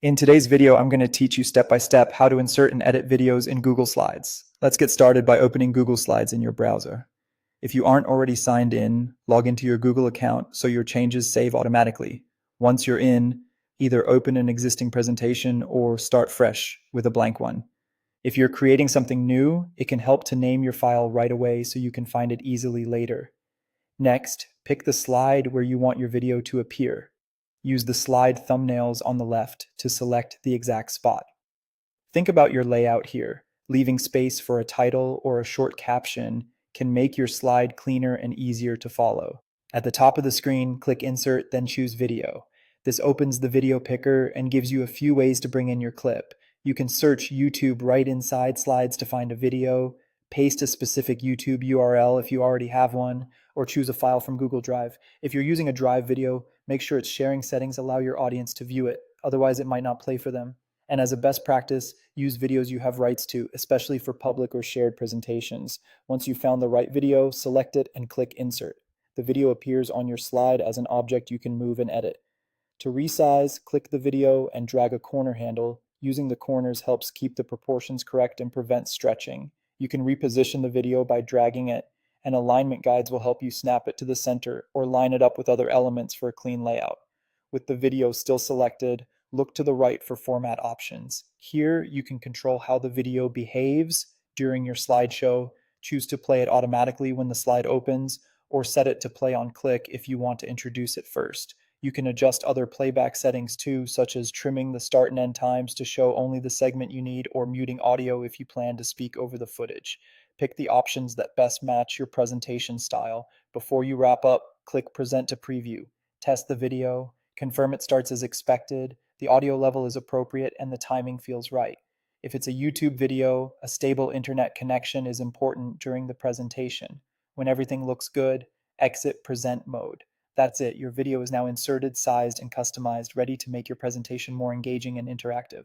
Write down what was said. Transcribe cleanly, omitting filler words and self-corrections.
In today's video, I'm going to teach you step by step how to insert and edit videos in Google Slides. Let's get started by opening Google Slides in your browser. If you aren't already signed in, log into your Google account so your changes save automatically. Once you're in, either open an existing presentation or start fresh with a blank one. If you're creating something new, it can help to name your file right away so you can find it easily later. Next, pick the slide where you want your video to appear. Use the slide thumbnails on the left to select the exact spot. Think about your layout here. Leaving space for a title or a short caption can make your slide cleaner and easier to follow. At the top of the screen, click Insert, then choose Video. This opens the video picker and gives you a few ways to bring in your clip. You can search YouTube right inside Slides to find a video, paste a specific YouTube URL if you already have one, or choose a file from Google Drive. If you're using a Drive video, make sure its sharing settings allow your audience to view it, otherwise it might not play for them. And as a best practice, use videos you have rights to, especially for public or shared presentations. Once you've found the right video, select it and click Insert. The video appears on your slide as an object you can move and edit. To resize, click the video and drag a corner handle. Using the corners helps keep the proportions correct and prevents stretching. You can reposition the video by dragging it, and alignment guides will help you snap it to the center or line it up with other elements for a clean layout. With the video still selected, look to the right for format options. Here, you can control how the video behaves during your slideshow, choose to play it automatically when the slide opens, or set it to play on click if you want to introduce it first. You can adjust other playback settings too, such as trimming the start and end times to show only the segment you need, or muting audio if you plan to speak over the footage. Pick the options that best match your presentation style. Before you wrap up, click Present to preview. Test the video, confirm it starts as expected, the audio level is appropriate, and the timing feels right. If it's a YouTube video, a stable internet connection is important during the presentation. When everything looks good, exit present mode. That's it. Your video is now inserted, sized, and customized, ready to make your presentation more engaging and interactive.